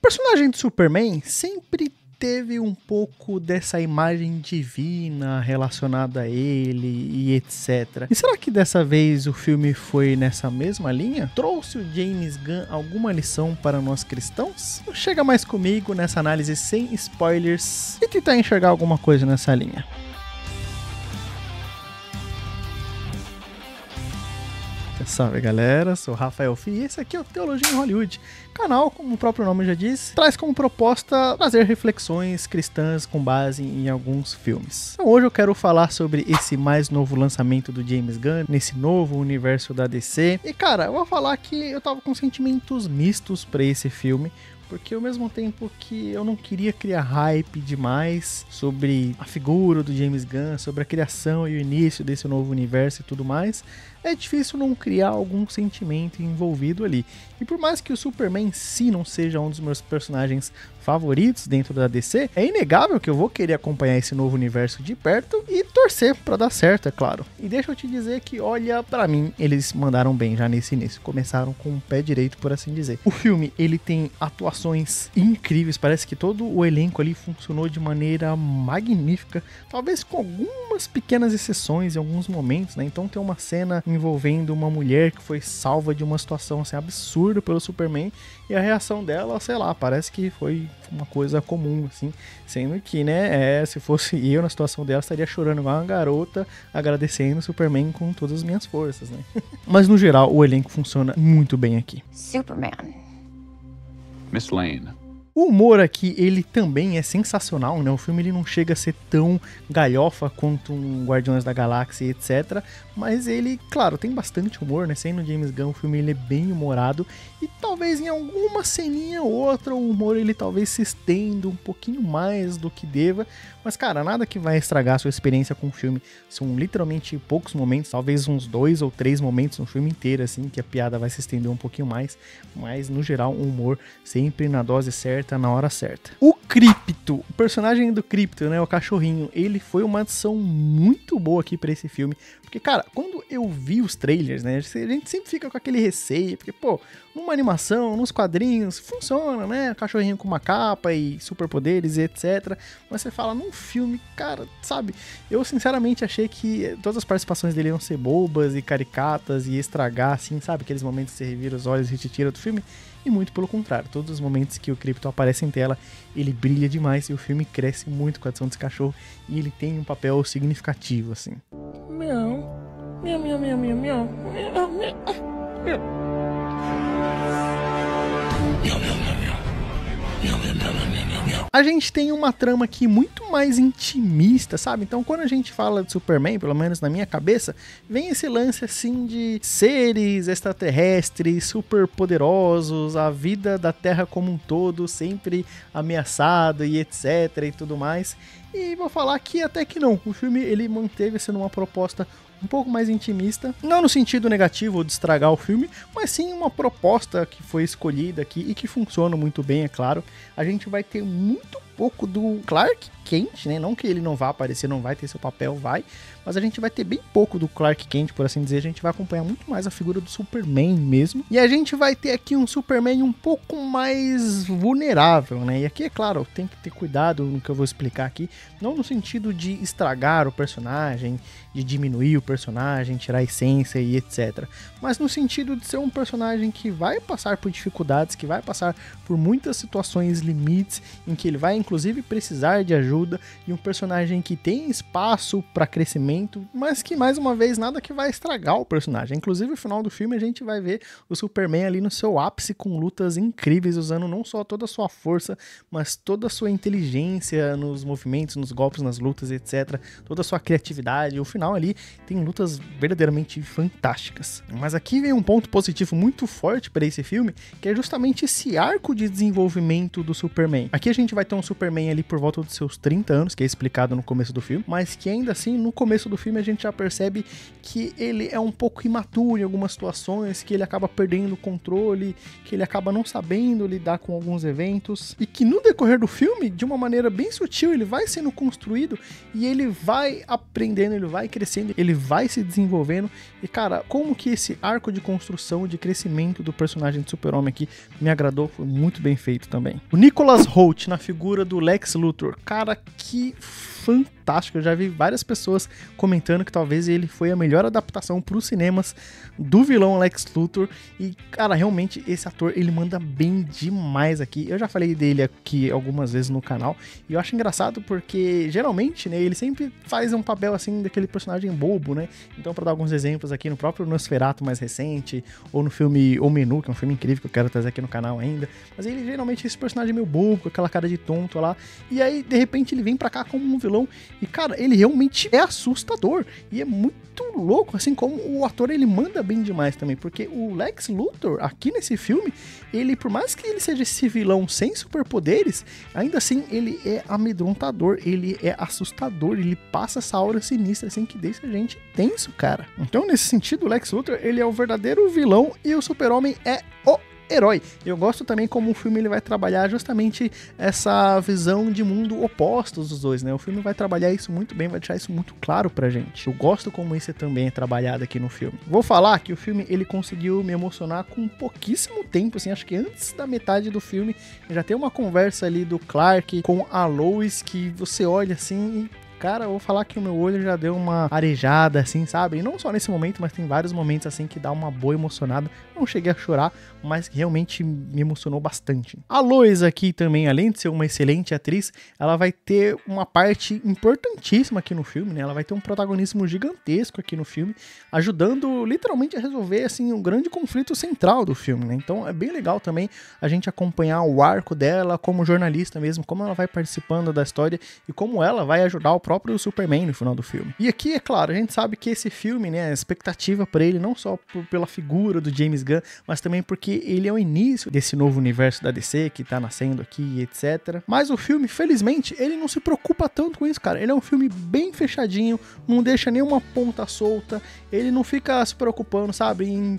personagem do Superman sempre teve um pouco dessa imagem divina relacionada a ele e etc. E será que dessa vez o filme foi nessa mesma linha? Trouxe o James Gunn alguma lição para nós cristãos? Chega mais comigo nessa análise sem spoilers e tentar enxergar alguma coisa nessa linha. Salve galera, sou Rafael Fi e esse aqui é o Teologia em Hollywood. Canal, como o próprio nome já diz, traz como proposta trazer reflexões cristãs com base em alguns filmes. Então hoje eu quero falar sobre esse mais novo lançamento do James Gunn, nesse novo universo da DC. E cara, eu vou falar que eu tava com sentimentos mistos pra esse filme, porque ao mesmo tempo que eu não queria criar hype demais sobre a figura do James Gunn, sobre a criação e o início desse novo universo e tudo mais, é difícil não criar algum sentimento envolvido ali. E por mais que o Superman em si não seja um dos meus personagens favoritos dentro da DC, é inegável que eu vou querer acompanhar esse novo universo de perto e torcer pra dar certo, é claro. E deixa eu te dizer que, olha, pra mim, eles mandaram bem já nesse início. Começaram com o pé direito, por assim dizer. O filme, ele tem atuações incríveis, parece que todo o elenco ali funcionou de maneira magnífica, talvez com algumas pequenas exceções em alguns momentos, né? Então tem uma cena envolvendo uma mulher que foi salva de uma situação assim, absurda pelo Superman, e a reação dela, sei lá, parece que foi uma coisa comum, assim, sendo que, né, se fosse eu na situação dela, estaria chorando igual uma garota, agradecendo o Superman com todas as minhas forças, né? Mas no geral, o elenco funciona muito bem aqui. Superman. Miss Lane. O humor aqui, ele também é sensacional, né? O filme ele não chega a ser tão galhofa quanto um Guardiões da Galáxia, etc. Mas ele, claro, tem bastante humor, né? Sendo James Gunn, o filme ele é bem humorado. E talvez em alguma ceninha ou outra, o humor ele talvez se estenda um pouquinho mais do que deva. Mas, cara, nada que vai estragar a sua experiência com o filme. São literalmente poucos momentos, talvez uns 2 ou 3 momentos no filme inteiro, assim, que a piada vai se estender um pouquinho mais. Mas, no geral, o humor sempre na dose certa, na hora certa. O Krypto, o personagem do Krypto, né, o cachorrinho, ele foi uma adição muito boa aqui pra esse filme. Porque, cara, quando eu vi os trailers, né, a gente sempre fica com aquele receio, porque, pô, numa animação, nos quadrinhos, funciona, né, cachorrinho com uma capa e superpoderes e etc. Mas você fala, num filme, cara, sabe, eu sinceramente achei que todas as participações dele iam ser bobas e caricatas e estragar, assim, sabe, aqueles momentos que você revira os olhos e te tira do filme. E muito pelo contrário, todos os momentos que o Krypto aparece em tela, ele brilha demais e o filme cresce muito com a adição desse cachorro e ele tem um papel significativo, assim. Miau, miau, miau, miau, miau, miau, miau, miau. A gente tem uma trama aqui muito mais intimista, sabe? Então quando a gente fala de Superman, pelo menos na minha cabeça, vem esse lance assim de seres extraterrestres, super poderosos, a vida da Terra como um todo sempre ameaçada e etc e tudo mais. E vou falar que até que não, o filme ele manteve sendo uma proposta um pouco mais intimista, não no sentido negativo ou de estragar o filme, mas sim uma proposta que foi escolhida aqui e que funciona muito bem, é claro. A gente vai ter muito pouco do Clark Kent, né? Não que ele não vá aparecer, não vai ter seu papel, vai, mas a gente vai ter bem pouco do Clark Kent, por assim dizer. A gente vai acompanhar muito mais a figura do Superman mesmo, e a gente vai ter aqui um Superman um pouco mais vulnerável, né? E aqui, é claro, tem que ter cuidado no que eu vou explicar aqui, não no sentido de estragar o personagem, de diminuir o personagem, tirar a essência e etc, mas no sentido de ser um personagem que vai passar por dificuldades, que vai passar por muitas situações limites, em que ele vai inclusive precisar de ajuda, e um personagem que tem espaço para crescimento, mas que mais uma vez nada que vai estragar o personagem. Inclusive no final do filme a gente vai ver o Superman ali no seu ápice, com lutas incríveis, usando não só toda a sua força, mas toda a sua inteligência nos movimentos, nos golpes, nas lutas, etc, toda a sua criatividade. O final ali tem lutas verdadeiramente fantásticas. Mas aqui vem um ponto positivo muito forte para esse filme, que é justamente esse arco de desenvolvimento do Superman. Aqui a gente vai ter um Superman ali por volta dos seus 30 anos, que é explicado no começo do filme, mas que ainda assim, no começo do filme, a gente já percebe que ele é um pouco imaturo em algumas situações, que ele acaba perdendo o controle, que ele acaba não sabendo lidar com alguns eventos, e que no decorrer do filme, de uma maneira bem sutil, ele vai sendo construído, e ele vai aprendendo, ele vai crescendo, ele vai se desenvolvendo. E, cara, como que esse arco de construção, de crescimento do personagem de Super-Homem aqui me agradou, foi muito bem feito também. O Nicholas Hoult na figura do Lex Luthor, cara, que fantástico. Eu já vi várias pessoas comentando que talvez ele foi a melhor adaptação para os cinemas do vilão Lex Luthor. E, cara, realmente esse ator, ele manda bem demais aqui. Eu já falei dele aqui algumas vezes no canal, e eu acho engraçado porque geralmente, né, ele sempre faz um papel assim daquele personagem bobo, né? Então, para dar alguns exemplos aqui, no próprio Nosferatu mais recente, ou no filme O Menu, que é um filme incrível que eu quero trazer aqui no canal ainda, mas ele geralmente é esse personagem meio bobo, com aquela cara de tonto lá, e aí de repente ele vem pra cá como um vilão, e cara, ele realmente é assustador, e é muito louco, assim como o ator, ele manda bem demais também, porque o Lex Luthor aqui nesse filme, ele, por mais que ele seja esse vilão sem superpoderes, ainda assim ele é amedrontador, ele é assustador, ele passa essa aura sinistra assim que deixa a gente tenso, cara. Então, nesse sentido, o Lex Luthor, ele é o verdadeiro vilão e o Super-Homem é o herói. Eu gosto também como o filme ele vai trabalhar justamente essa visão de mundo opostos dos dois, né? O filme vai trabalhar isso muito bem, vai deixar isso muito claro pra gente. Eu gosto como isso também é trabalhado aqui no filme. Vou falar que o filme ele conseguiu me emocionar com pouquíssimo tempo, assim, acho que antes da metade do filme já tem uma conversa ali do Clark com a Lois que você olha assim e cara, eu vou falar que o meu olho já deu uma arejada, assim, sabe? E não só nesse momento, mas tem vários momentos, assim, que dá uma boa emocionada. Não cheguei a chorar, mas realmente me emocionou bastante. A Lois aqui também, além de ser uma excelente atriz, ela vai ter uma parte importantíssima aqui no filme, né? Ela vai ter um protagonismo gigantesco aqui no filme, ajudando literalmente a resolver, assim, um grande conflito central do filme, né? Então é bem legal também a gente acompanhar o arco dela como jornalista mesmo, como ela vai participando da história e como ela vai ajudar o próprio Superman no final do filme. E aqui, é claro, a gente sabe que esse filme, né, a expectativa para ele não só pela figura do James Gunn, mas também porque ele é o início desse novo universo da DC que tá nascendo aqui, etc. Mas o filme, felizmente, ele não se preocupa tanto com isso, cara. Ele é um filme bem fechadinho, não deixa nenhuma ponta solta, ele não fica se preocupando, sabe, em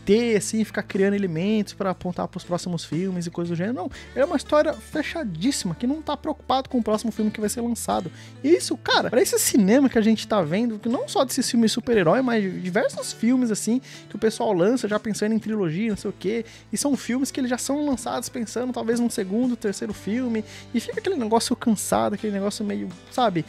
ter, assim, ficar criando elementos para apontar pros próximos filmes e coisas do gênero. Não, ele é uma história fechadíssima, que não tá preocupado com o próximo filme que vai ser lançado. E isso, cara, pra esse cinema que a gente tá vendo, que não só desses filmes super-herói, mas diversos filmes, assim, que o pessoal lança já pensando em trilogia, não sei o quê, e são filmes que eles já são lançados pensando talvez num segundo, terceiro filme, e fica aquele negócio cansado, aquele negócio meio, sabe,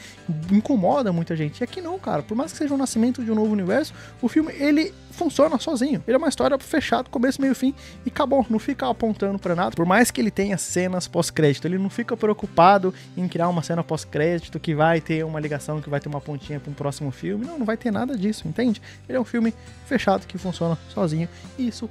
incomoda muita gente. E aqui não, cara, por mais que seja o nascimento de um novo universo, o filme, ele funciona sozinho. Ele é uma história fechada, começo, meio, fim, e acabou. Não fica apontando pra nada. Por mais que ele tenha cenas pós-crédito, ele não fica preocupado em criar uma cena pós-crédito que vai ter uma ligação, que vai ter uma pontinha pra um próximo filme. Não vai ter nada disso, entende? Ele é um filme fechado que funciona sozinho. E isso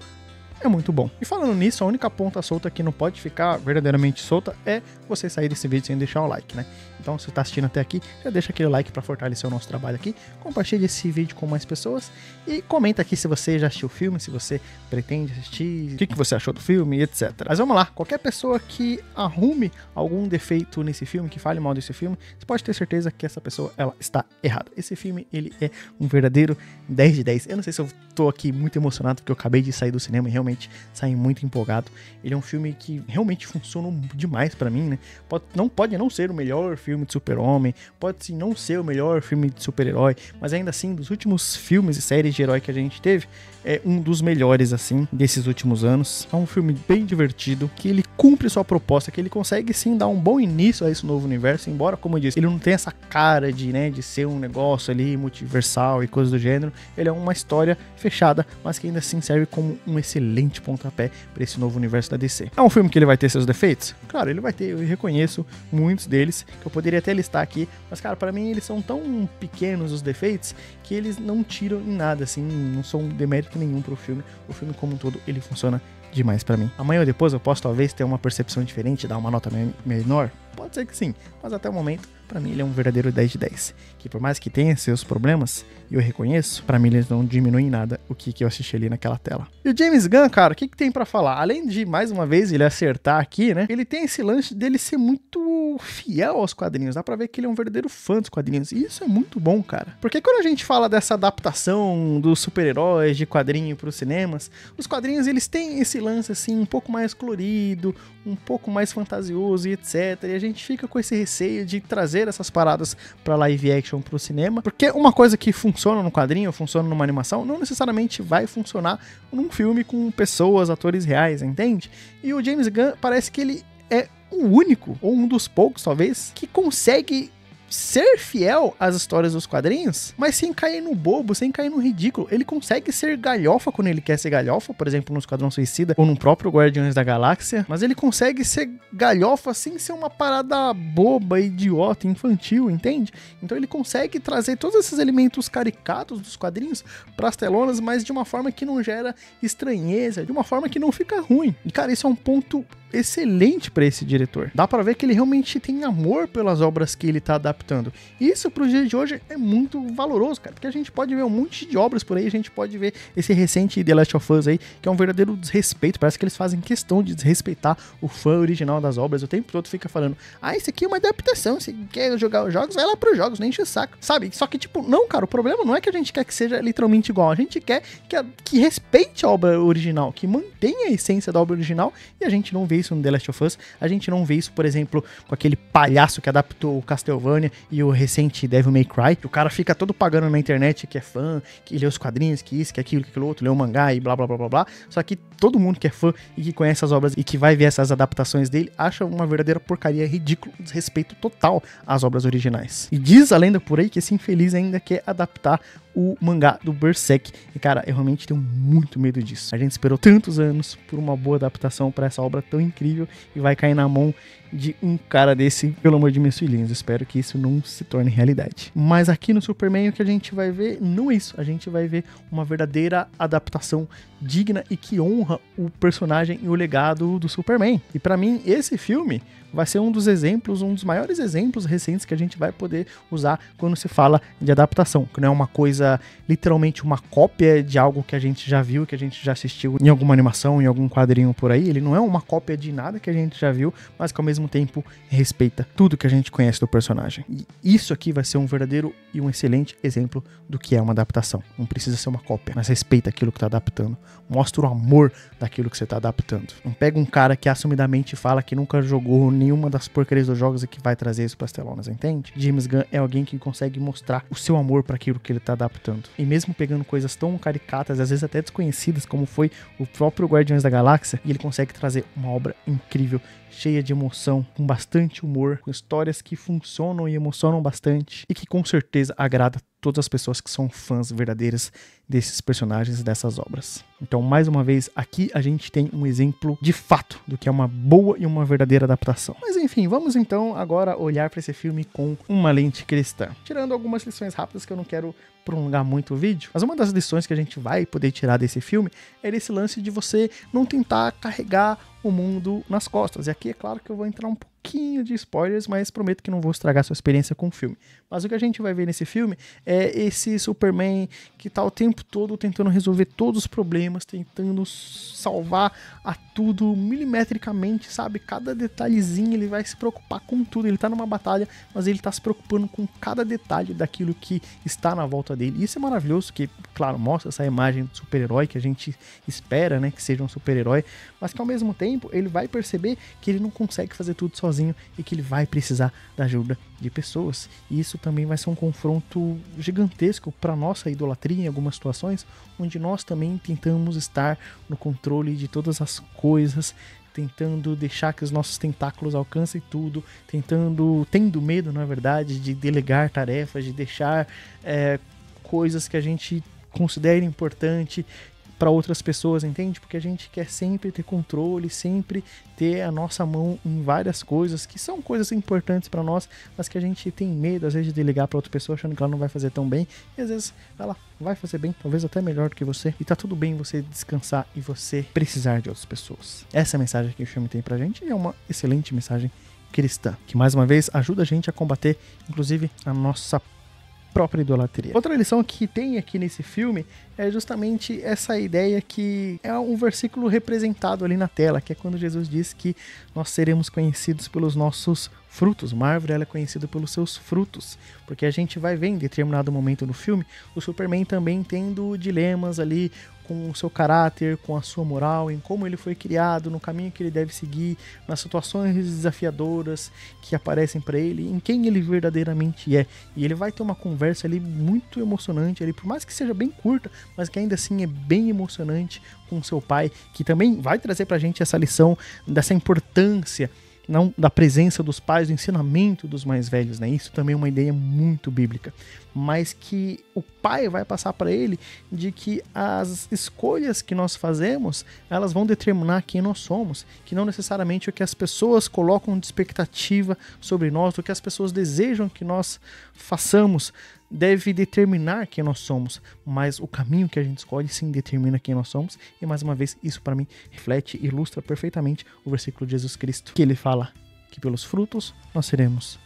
é muito bom. E falando nisso, a única ponta solta que não pode ficar verdadeiramente solta é você sair desse vídeo sem deixar o like, né? Então, se você tá assistindo até aqui, já deixa aquele like para fortalecer o nosso trabalho aqui, compartilha esse vídeo com mais pessoas e comenta aqui se você já assistiu o filme, se você pretende assistir, o que você achou do filme, etc. Mas vamos lá, qualquer pessoa que arrume algum defeito nesse filme, que fale mal desse filme, você pode ter certeza que essa pessoa, ela está errada. Esse filme, ele é um verdadeiro 10 de 10. Eu não sei se eu tô aqui muito emocionado, porque eu acabei de sair do cinema e realmente saí muito empolgado. Ele é um filme que realmente funcionou demais pra mim, né? Pode não ser o melhor filme de super-homem, pode sim não ser o melhor filme de super-herói, mas ainda assim, dos últimos filmes e séries de herói que a gente teve, é um dos melhores, assim, desses últimos anos. É um filme bem divertido, que ele cumpre sua proposta, que ele consegue sim dar um bom início a esse novo universo, embora, como eu disse, ele não tem essa cara de, né, de ser um negócio ali multiversal e coisas do gênero. Ele é uma história fechada, mas que ainda assim serve como um excelente pontapé para esse novo universo da DC. É um filme que ele vai ter seus defeitos? Claro, ele vai ter, eu reconheço muitos deles, que eu poderia até listar aqui, mas cara, para mim eles são tão pequenos os defeitos, que eles não tiram em nada, assim, não são demérito nenhum pro filme. O filme como um todo, ele funciona demais pra mim. Amanhã ou depois eu posso talvez ter uma percepção diferente, dar uma nota menor? Pode ser que sim, mas até o momento, pra mim ele é um verdadeiro 10 de 10. Que por mais que tenha seus problemas, e eu reconheço, pra mim eles não diminuem em nada o que eu assisti ali naquela tela. E o James Gunn, cara, o que tem pra falar? Além de, mais uma vez, ele acertar aqui, né? Ele tem esse lance dele ser muito fiel aos quadrinhos. Dá pra ver que ele é um verdadeiro fã dos quadrinhos. E isso é muito bom, cara. Porque quando a gente fala dessa adaptação dos super-heróis de quadrinho pros cinemas, os quadrinhos, eles têm esse lance, assim, um pouco mais colorido, um pouco mais fantasioso e etc. E a gente fica com esse receio de trazer essas paradas pra live action pro cinema, porque uma coisa que funciona no quadrinho, funciona numa animação, não necessariamente vai funcionar num filme com pessoas, atores reais, entende? E o James Gunn parece que ele é o único, ou um dos poucos talvez, que consegue ser fiel às histórias dos quadrinhos, mas sem cair no bobo, sem cair no ridículo. Ele consegue ser galhofa quando ele quer ser galhofa, por exemplo, no Esquadrão Suicida ou no próprio Guardiões da Galáxia, mas ele consegue ser galhofa sem ser uma parada boba, idiota, infantil, entende? Então ele consegue trazer todos esses elementos caricatos dos quadrinhos pras telonas, mas de uma forma que não gera estranheza, de uma forma que não fica ruim. E cara, isso é um ponto excelente para esse diretor. Dá para ver que ele realmente tem amor pelas obras que ele tá adaptando. E isso pro dia de hoje é muito valoroso, cara, porque a gente pode ver um monte de obras por aí, a gente pode ver esse recente The Last of Us aí, que é um verdadeiro desrespeito. Parece que eles fazem questão de desrespeitar o fã original das obras. O tempo todo fica falando, isso aqui é uma adaptação, se quer jogar os jogos, vai lá pros jogos, nem enche o saco, sabe? Só que tipo, não, cara, o problema não é que a gente quer que seja literalmente igual, a gente quer que respeite a obra original, que mantenha a essência da obra original, e a gente não vê isso no The Last of Us, a gente não vê isso, por exemplo, com aquele palhaço que adaptou o Castlevania e o recente Devil May Cry, que o cara fica todo pagando na internet que é fã, que lê os quadrinhos, que isso, que aquilo, que aquilo outro, lê o mangá e blá blá blá blá blá, só que todo mundo que é fã e que conhece as obras e que vai ver essas adaptações dele, acha uma verdadeira porcaria, ridículo, desrespeito total às obras originais. E diz a lenda por aí que esse infeliz ainda quer adaptar o mangá do Berserk. E cara, eu realmente tenho muito medo disso. A gente esperou tantos anos por uma boa adaptação para essa obra tão incrível e vai cair na mão de um cara desse, pelo amor de meus filhinhos. Espero que isso não se torne realidade. Mas aqui no Superman o que a gente vai ver não é isso. A gente vai ver uma verdadeira adaptação digna e que honra o personagem e o legado do Superman. E pra mim, esse filme vai ser um dos exemplos, um dos maiores exemplos recentes que a gente vai poder usar quando se fala de adaptação, que não é uma coisa, literalmente uma cópia de algo que a gente já viu, que a gente já assistiu em alguma animação, em algum quadrinho por aí. Ele não é uma cópia de nada que a gente já viu, mas que ao mesmo tempo respeita tudo que a gente conhece do personagem. E isso aqui vai ser um verdadeiro e um excelente exemplo do que é uma adaptação. Não precisa ser uma cópia, mas respeita aquilo que tá adaptando. Mostra o amor daquilo que você tá adaptando. Não pega um cara que assumidamente fala que nunca jogou nenhuma das porcarias dos jogos e que vai trazer isso pras telonas, entende? James Gunn é alguém que consegue mostrar o seu amor para aquilo que ele tá adaptando. E mesmo pegando coisas tão caricatas, às vezes até desconhecidas, como foi o próprio Guardiões da Galáxia, e ele consegue trazer uma obra incrível, cheia de emoção, com bastante humor, com histórias que funcionam e emocionam bastante, e que com certeza agrada todas as pessoas que são fãs verdadeiras desses personagens e dessas obras. Então, mais uma vez, aqui a gente tem um exemplo de fato do que é uma boa e uma verdadeira adaptação. Mas enfim, vamos então agora olhar para esse filme com uma lente cristã. Tirando algumas lições rápidas que eu não quero prolongar muito o vídeo, mas uma das lições que a gente vai poder tirar desse filme é esse lance de você não tentar carregar o mundo nas costas. E aqui é claro que eu vou entrar um pouquinho de spoilers, mas prometo que não vou estragar sua experiência com o filme. Mas o que a gente vai ver nesse filme é esse Superman que tá o tempo todo tentando resolver todos os problemas, tentando salvar a tudo milimetricamente, sabe? Cada detalhezinho ele vai se preocupar com tudo. Ele tá numa batalha, mas ele tá se preocupando com cada detalhe daquilo que está na volta dele. E isso é maravilhoso, que, claro, mostra essa imagem do super-herói que a gente espera, né, que seja um super-herói, mas que ao mesmo tempo ele vai perceber que ele não consegue fazer tudo sozinho e que ele vai precisar da ajuda de pessoas. E isso também vai ser um confronto gigantesco para nossa idolatria em algumas situações, onde nós também tentamos estar no controle de todas as coisas, tentando deixar que os nossos tentáculos alcancem tudo, tendo medo, na verdade, de delegar tarefas, de deixar coisas que a gente considera importante para outras pessoas, entende? Porque a gente quer sempre ter controle, sempre ter a nossa mão em várias coisas que são coisas importantes para nós, mas que a gente tem medo às vezes de delegar para outra pessoa achando que ela não vai fazer tão bem, e às vezes ela vai fazer bem, talvez até melhor do que você, e tá tudo bem você descansar e você precisar de outras pessoas. Essa é a mensagem que o filme tem pra gente, e é uma excelente mensagem cristã, que mais uma vez ajuda a gente a combater, inclusive, a nossa própria idolatria. Outra lição que tem aqui nesse filme é justamente essa ideia que é um versículo representado ali na tela, que é quando Jesus diz que nós seremos conhecidos pelos nossos frutos. Uma árvore ela é conhecida pelos seus frutos, porque a gente vai ver em determinado momento no filme o Superman também tendo dilemas ali com o seu caráter, com a sua moral, em como ele foi criado, no caminho que ele deve seguir, nas situações desafiadoras que aparecem para ele, em quem ele verdadeiramente é. E ele vai ter uma conversa ali muito emocionante, ali, por mais que seja bem curta, mas que ainda assim é bem emocionante com seu pai, que também vai trazer pra gente essa lição dessa importância, não da presença dos pais, do ensinamento dos mais velhos, né? Isso também é uma ideia muito bíblica, mas que o pai vai passar para ele de que as escolhas que nós fazemos, elas vão determinar quem nós somos, que não necessariamente o que as pessoas colocam de expectativa sobre nós, o que as pessoas desejam que nós façamos deve determinar quem nós somos, mas o caminho que a gente escolhe sim determina quem nós somos. E mais uma vez, isso para mim reflete e ilustra perfeitamente o versículo de Jesus Cristo, que ele fala que pelos frutos nós seremos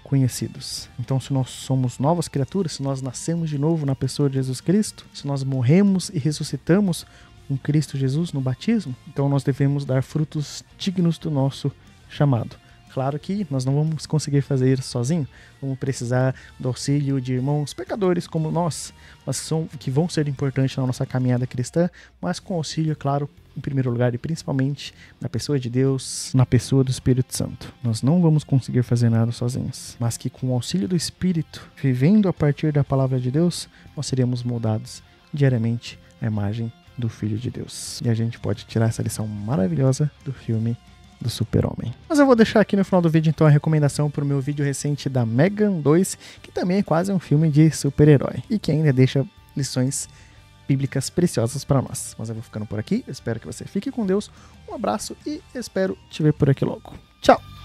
conhecidos. Então, se nós somos novas criaturas, se nós nascemos de novo na pessoa de Jesus Cristo, se nós morremos e ressuscitamos com Cristo Jesus no batismo, então nós devemos dar frutos dignos do nosso chamado. Claro que nós não vamos conseguir fazer isso sozinho, vamos precisar do auxílio de irmãos pecadores como nós, mas que vão ser importantes na nossa caminhada cristã, mas com auxílio, claro, em primeiro lugar e principalmente na pessoa de Deus, na pessoa do Espírito Santo. Nós não vamos conseguir fazer nada sozinhos, mas que com o auxílio do Espírito, vivendo a partir da palavra de Deus, nós seremos moldados diariamente à imagem do Filho de Deus. E a gente pode tirar essa lição maravilhosa do filme do Super-Homem. Mas eu vou deixar aqui no final do vídeo então a recomendação para o meu vídeo recente da Megan 2, que também é quase um filme de super-herói e que ainda deixa lições bíblicas preciosas para nós. Mas eu vou ficando por aqui, eu espero que você fique com Deus, um abraço e espero te ver por aqui logo. Tchau!